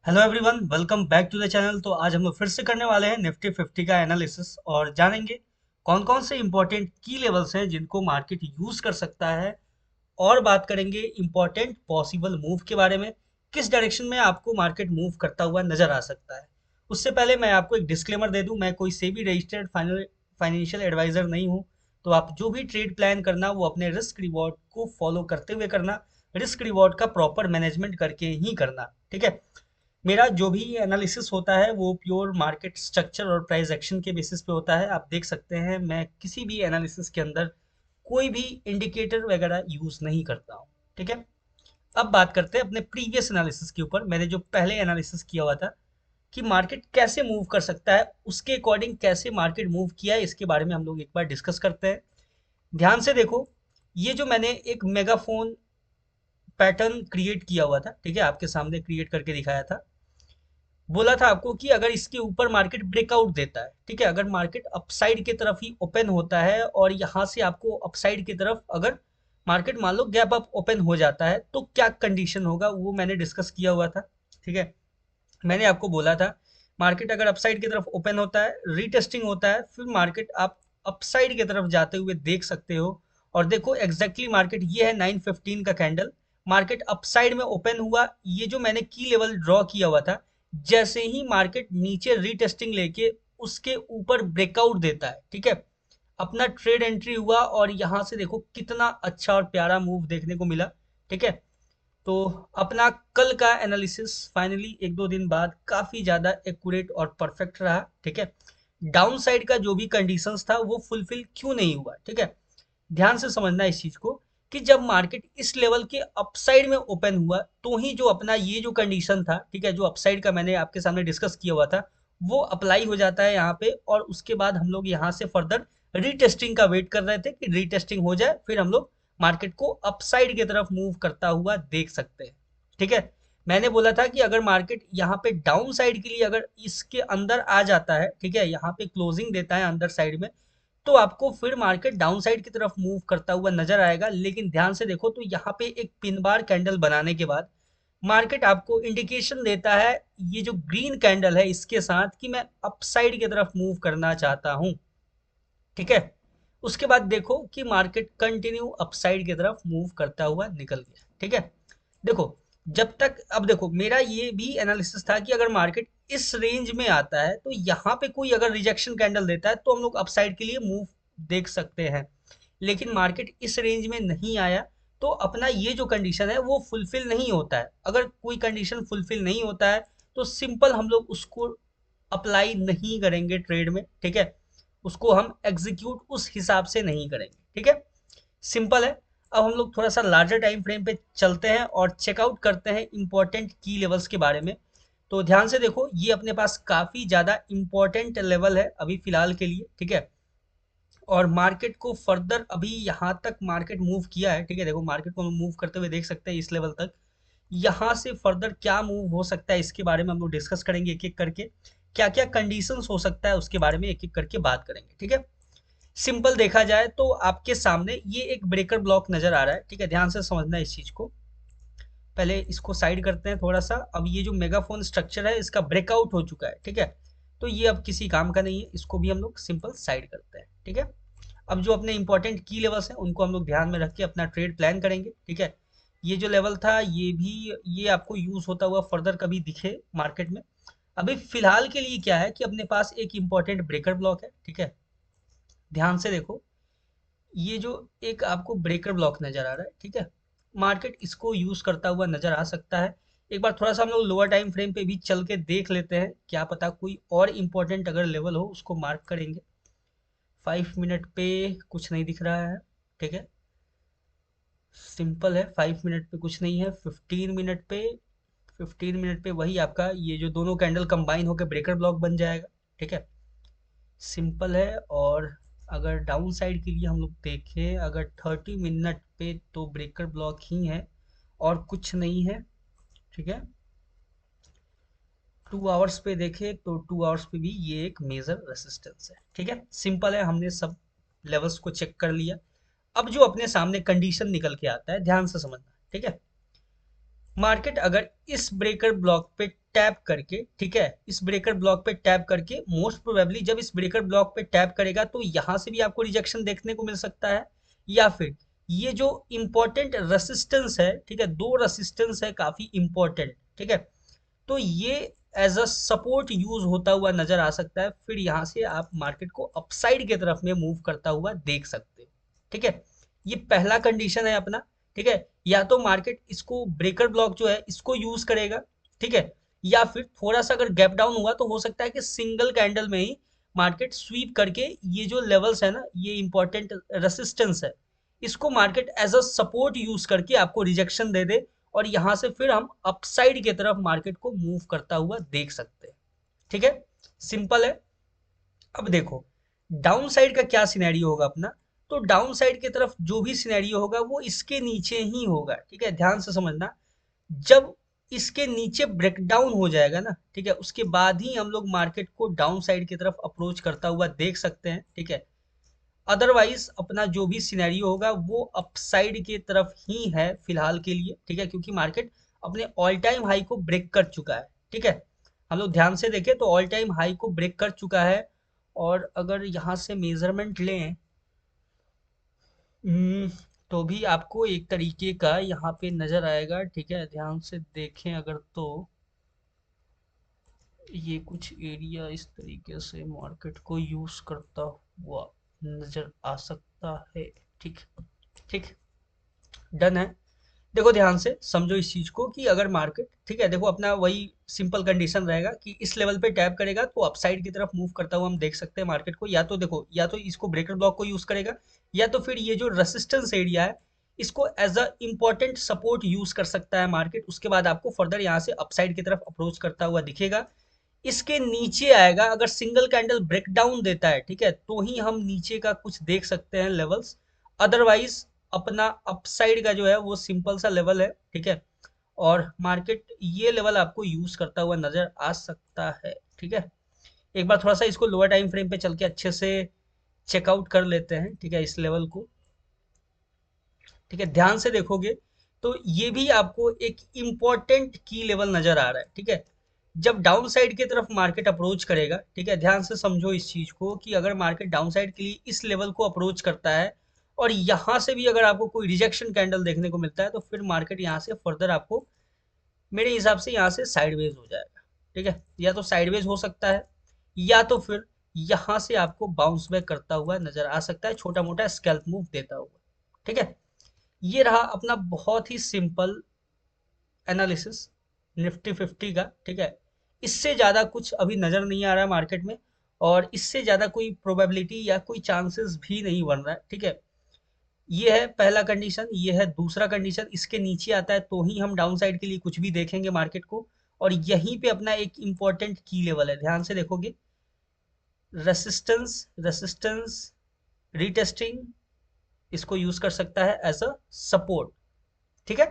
Hello everyone, welcome back to the channel. तो आज हम लोग फिर से करने वाले हैं निफ्टी 50 का एनालिसिस और जानेंगे कौन कौन से इंपॉर्टेंट की लेवल्स हैं जिनको मार्केट यूज कर सकता है। और बात करेंगे इंपॉर्टेंट पॉसिबल मूव के बारे में, किस डायरेक्शन में आपको मार्केट मूव करता हुआ नजर आ सकता है। उससे पहले मैं आपको एक डिस्क्लेमर दे दूं, मैं कोई सेबी रजिस्टर्ड फाइनेंशियल एडवाइजर नहीं हूं। तो आप जो भी ट्रेड प्लान करना वो अपने रिस्क रिवॉर्ड को फॉलो करते हुए करना, रिस्क रिवॉर्ड का प्रॉपर मैनेजमेंट करके ही करना, ठीक है। मेरा जो भी एनालिसिस होता है वो प्योर मार्केट स्ट्रक्चर और प्राइस एक्शन के बेसिस पे होता है। आप देख सकते हैं मैं किसी भी एनालिसिस के अंदर कोई भी इंडिकेटर वगैरह यूज नहीं करता हूँ, ठीक है। अब बात करते हैं अपने प्रीवियस एनालिसिस के ऊपर। मैंने जो पहले एनालिसिस किया हुआ था कि मार्केट कैसे मूव कर सकता है, उसके अकॉर्डिंग कैसे मार्केट मूव किया है, इसके बारे में हम लोग एक बार डिस्कस करते हैं। ध्यान से देखो, ये जो मैंने एक मेगाफोन पैटर्न क्रिएट किया हुआ था, ठीक है, आपके सामने क्रिएट करके दिखाया था। बोला था आपको कि अगर इसके ऊपर मार्केट ब्रेकआउट देता है, ठीक है, अगर मार्केट अपसाइड की तरफ ही ओपन होता है और यहाँ से आपको अपसाइड की तरफ अगर मार्केट मान लो गैप अप ओपन हो जाता है तो क्या कंडीशन होगा, वो मैंने डिस्कस किया हुआ था, ठीक है। मैंने आपको बोला था मार्केट अगर अपसाइड की तरफ ओपन होता है, रीटेस्टिंग होता है, फिर मार्केट आप अपसाइड की तरफ जाते हुए देख सकते हो। और देखो एग्जैक्टली मार्केट ये है 915 का कैंडल, मार्केट अपसाइड में ओपन हुआ। ये जो मैंने की लेवल ड्रॉ किया हुआ था, जैसे ही मार्केट नीचे रीटेस्टिंग लेके उसके ऊपर ब्रेकआउट देता है, ठीक है, अपना ट्रेड एंट्री हुआ और यहाँ से देखो कितना अच्छा और प्यारा मूव देखने को मिला, ठीक है। तो अपना कल का एनालिसिस फाइनली एक दो दिन बाद काफी ज्यादा एक्यूरेट और परफेक्ट रहा, ठीक है। डाउन साइड का जो भी कंडीशंस था वो फुलफिल क्यों नहीं हुआ, ठीक है। ध्यान से समझना इस चीज को कि जब मार्केट इस लेवल के अपसाइड में ओपन हुआ तो ही जो अपना ये जो कंडीशन था, ठीक है, जो अपसाइड का मैंने आपके सामने डिस्कस किया हुआ था, वो अप्लाई हो जाता है यहाँ पे। और उसके बाद हम लोग यहाँ से फर्दर रीटेस्टिंग का वेट कर रहे थे कि रीटेस्टिंग हो जाए, फिर हम लोग मार्केट को अपसाइड की तरफ मूव करता हुआ देख सकते हैं, ठीक है। मैंने बोला था कि अगर मार्केट यहाँ पे डाउन साइड के लिए अगर इसके अंदर आ जाता है, ठीक है, यहाँ पे क्लोजिंग देता है अंदर साइड में, तो आपको फिर मार्केट डाउन साइड की तरफ मूव करता हुआ नजर आएगा। लेकिन ध्यान से देखो तो यहाँ पे एक पिन बार कैंडल बनाने के बाद मार्केट आपको इंडिकेशन देता है, ये जो ग्रीन कैंडल है इसके साथ, कि मैं अपसाइड की तरफ मूव करना चाहता हूँ, ठीक है। उसके बाद देखो कि मार्केट कंटिन्यू अपसाइड की तरफ मूव करता हुआ निकल गया, ठीक है। देखो, जब तक अब देखो मेरा ये भी एनालिसिस था कि अगर मार्केट इस रेंज में आता है तो यहाँ पे कोई अगर रिजेक्शन कैंडल देता है तो हम लोग अपसाइड के लिए मूव देख सकते हैं। लेकिन मार्केट इस रेंज में नहीं आया तो अपना ये जो कंडीशन है वो फुलफिल नहीं होता है। अगर कोई कंडीशन फुलफिल नहीं होता है तो सिंपल हम लोग उसको अप्लाई नहीं करेंगे ट्रेड में, ठीक है। उसको हम एग्जीक्यूट उस हिसाब से नहीं करेंगे, ठीक है। सिंपल है। अब हम लोग थोड़ा सा लार्जर टाइम फ्रेम पे चलते हैं और चेकआउट करते हैं इंपॉर्टेंट की लेवल्स के बारे में। तो ध्यान से देखो, ये अपने पास काफी ज्यादा इंपॉर्टेंट लेवल है अभी फिलहाल के लिए, ठीक है। और मार्केट को फर्दर अभी यहाँ तक मार्केट मूव किया है, ठीक है। देखो मार्केट को मूव करते हुए देख सकते हैं इस लेवल तक। यहाँ से फर्दर क्या मूव हो सकता है इसके बारे में हम लोग डिस्कस करेंगे एक एक करके। क्या क्या कंडीशंस हो सकता है उसके बारे में एक एक करके बात करेंगे, ठीक है। सिंपल देखा जाए तो आपके सामने ये एक ब्रेकर ब्लॉक नजर आ रहा है, ठीक है। ध्यान से समझना इस चीज को। पहले इसको साइड करते हैं थोड़ा सा। अब ये जो मेगाफोन स्ट्रक्चर है इसका ब्रेकआउट हो चुका है, ठीक है। तो ये अब किसी काम का नहीं है, इसको भी हम लोग सिंपल साइड करते हैं, ठीक है। अब जो अपने इंपॉर्टेंट की लेवल्स हैं उनको हम लोग ध्यान में रख के अपना ट्रेड प्लान करेंगे, ठीक है। ये जो लेवल था ये भी, ये आपको यूज होता हुआ फर्दर कभी दिखे मार्केट में। अभी फिलहाल के लिए क्या है कि अपने पास एक इंपॉर्टेंट ब्रेकर ब्लॉक है, ठीक है। ध्यान से देखो, ये जो एक आपको ब्रेकर ब्लॉक नजर आ रहा है, ठीक है, मार्केट इसको यूज करता हुआ नजर आ सकता है। एक बार थोड़ा सा हम लोग लोअर टाइम फ्रेम पे भी चल के देख लेते हैं, क्या पता कोई और इंपॉर्टेंट अगर लेवल हो उसको मार्क करेंगे। 5 मिनट पे कुछ नहीं दिख रहा है, ठीक है। सिंपल है, 5 मिनट पे कुछ नहीं है। 15 मिनट पे, 15 मिनट पे वही आपका ये जो दोनों कैंडल कंबाइन होकर ब्रेकर ब्लॉक बन जाएगा, ठीक है। सिंपल है। और अगर डाउन साइड के लिए हम लोग देखें, अगर 30 मिनट पे तो ब्रेकर ब्लॉक ही है और कुछ नहीं है, ठीक है। 2 आवर्स पे देखें तो 2 आवर्स पे भी ये एक मेजर रेसिस्टेंस है, ठीक है। सिंपल है, हमने सब लेवल्स को चेक कर लिया। अब जो अपने सामने कंडीशन निकल के आता है ध्यान से समझना, ठीक है। मार्केट अगर इस ब्रेकर ब्लॉक पे टैप करके, ठीक है, इस ब्रेकर ब्लॉक पे टैप करके मोस्ट प्रोबेबली जब इस ब्रेकर ब्लॉक पे टैप करेगा तो यहां से भी आपको रिजेक्शन देखने को मिल सकता है, या फिर ये जो इंपॉर्टेंट रेसिस्टेंस है, ठीक है, दो रेसिस्टेंस है काफी इंपॉर्टेंट, ठीक है, तो ये एज अ सपोर्ट यूज होता हुआ नजर आ सकता है, फिर यहाँ से आप मार्केट को अपसाइड की तरफ में मूव करता हुआ देख सकते हो, ठीक है। ये पहला कंडीशन है अपना, ठीक है, या तो मार्केट इसको ब्रेकर ब्लॉक जो है इसको यूज करेगा, ठीक है, या फिर थोड़ा सा अगर गैप डाउन हुआ तो हो सकता है कि सिंगल कैंडल में ही मार्केट स्वीप करके ये जो लेवल्स है ना, ये इंपॉर्टेंट रेसिस्टेंस है, इसको market as a support use करके आपको रिजेक्शन दे दे, और यहां से फिर हम अपसाइड की तरफ मार्केट को मूव करता हुआ देख सकते हैं, ठीक है, सिंपल है। अब देखो डाउन साइड का क्या सिनेरियो होगा अपना, तो डाउन साइड की तरफ जो भी सिनेरियो होगा वो इसके नीचे ही होगा, ठीक है, ध्यान से समझना। जब इसके नीचे ब्रेकडाउन हो जाएगा ना, ठीक है, उसके बाद ही हम लोग मार्केट को डाउन साइड की तरफ अप्रोच करता हुआ देख सकते हैं, ठीक है। अदरवाइज अपना जो भी सिनेरियो होगा वो अपसाइड की तरफ ही है फिलहाल के लिए, ठीक है, क्योंकि मार्केट अपने ऑल टाइम हाई को ब्रेक कर चुका है, ठीक है। हम लोग ध्यान से देखें तो ऑल टाइम हाई को ब्रेक कर चुका है, और अगर यहाँ से मेजरमेंट लें, हम्म, तो भी आपको एक तरीके का यहाँ पे नजर आएगा, ठीक है, ध्यान से देखें अगर तो ये कुछ एरिया इस तरीके से मार्केट को यूज करता हुआ नजर आ सकता है, ठीक, ठीक, डन है। देखो ध्यान से समझो इस चीज को कि अगर मार्केट, ठीक है, देखो अपना वही सिंपल कंडीशन रहेगा कि इस लेवल पे टैप करेगा तो अपसाइड की तरफ मूव करता हुआ हम देख सकते हैं मार्केट को, या तो देखो या तो इसको ब्रेकर ब्लॉक को यूज करेगा, या तो फिर ये जो रेसिस्टेंस एरिया है इसको as a important support use कर सकता है मार्केट, उसके बाद आपको फर्दर यहाँ से अपसाइड की तरफ अप्रोच करता हुआ दिखेगा। इसके नीचे आएगा अगर सिंगल कैंडल ब्रेकडाउन देता है, ठीक है, तो ही हम नीचे का कुछ देख सकते हैं लेवल्स, अदरवाइज अपना अपसाइड का जो है वो सिंपल सा लेवल है, ठीक है, और मार्केट ये लेवल आपको यूज करता हुआ नजर आ सकता है, ठीक है। एक बार थोड़ा सा इसको लोअर टाइम फ्रेम पे चल के अच्छे से चेकआउट कर लेते हैं, ठीक है, इस लेवल को, ठीक है, ध्यान से देखोगे तो ये भी आपको एक इम्पोर्टेंट की लेवल नजर आ रहा है, ठीक है। जब डाउन साइड की तरफ मार्केट अप्रोच करेगा, ठीक है, ध्यान से समझो इस चीज को कि अगर मार्केट डाउन साइड के लिए इस लेवल को अप्रोच करता है और यहां से भी अगर आपको कोई रिजेक्शन कैंडल देखने को मिलता है तो फिर मार्केट यहां से फर्दर आपको मेरे हिसाब से यहाँ से साइडवेज हो जाएगा, ठीक है, या तो साइडवेज हो सकता है, या तो फिर यहाँ से आपको बाउंस बैक करता हुआ नजर आ सकता है, छोटा मोटा स्कैल्प मूव देता हुआ, ठीक है। ये रहा अपना बहुत ही सिंपल एनालिसिस निफ्टी 50 का, ठीक है। इससे ज़्यादा कुछ अभी नज़र नहीं आ रहा है मार्केट में, और इससे ज़्यादा कोई प्रोबेबिलिटी या कोई चांसेस भी नहीं बन रहा है, ठीक है। ये है पहला कंडीशन, ये है दूसरा कंडीशन, इसके नीचे आता है तो ही हम डाउन साइड के लिए कुछ भी देखेंगे मार्केट को, और यहीं पे अपना एक इंपॉर्टेंट की लेवल है, ध्यान से देखोगे, रेसिस्टेंस, रेसिस्टेंस रीटेस्टिंग, इसको यूज कर सकता है एज अ सपोर्ट, ठीक है।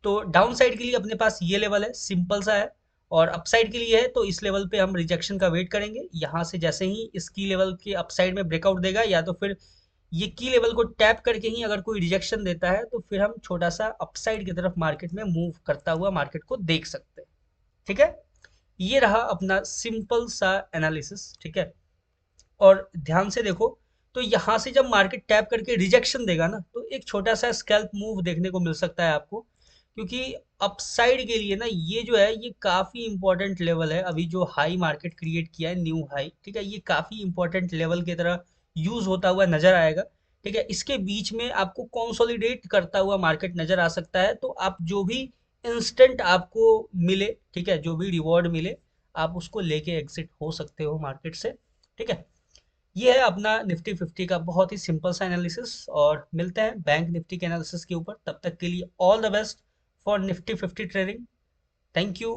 तो डाउन साइड के लिए अपने पास ये लेवल है, सिंपल सा है, और अपसाइड के लिए है तो इस लेवल पे हम रिजेक्शन का वेट करेंगे, यहाँ से जैसे ही इस की लेवल के अपसाइड में ब्रेकआउट देगा या तो फिर ये की लेवल को टैप करके ही अगर कोई रिजेक्शन देता है तो फिर हम छोटा सा अपसाइड की तरफ मार्केट में मूव करता हुआ मार्केट को देख सकते हैं, ठीक है। ये रहा अपना सिंपल सा एनालिसिस, ठीक है। और ध्यान से देखो तो यहाँ से जब मार्केट टैप करके रिजेक्शन देगा ना तो एक छोटा सा स्कैल्प मूव देखने को मिल सकता है आपको, क्योंकि अपसाइड के लिए ना ये जो है ये काफी इंपॉर्टेंट लेवल है, अभी जो हाई मार्केट क्रिएट किया है न्यू हाई, ठीक है, ये काफी इंपॉर्टेंट लेवल की तरह यूज होता हुआ नजर आएगा, ठीक है। इसके बीच में आपको कंसोलिडेट करता हुआ मार्केट नजर आ सकता है, तो आप जो भी इंस्टेंट आपको मिले, ठीक है, जो भी रिवॉर्ड मिले आप उसको लेके एग्जिट हो सकते हो मार्केट से, ठीक है। ये है अपना निफ्टी 50 का बहुत ही सिंपल सा एनालिसिस, और मिलते हैं बैंक निफ्टी के एनालिसिस के ऊपर, तब तक के लिए all the best for Nifty 50 trading. Thank you.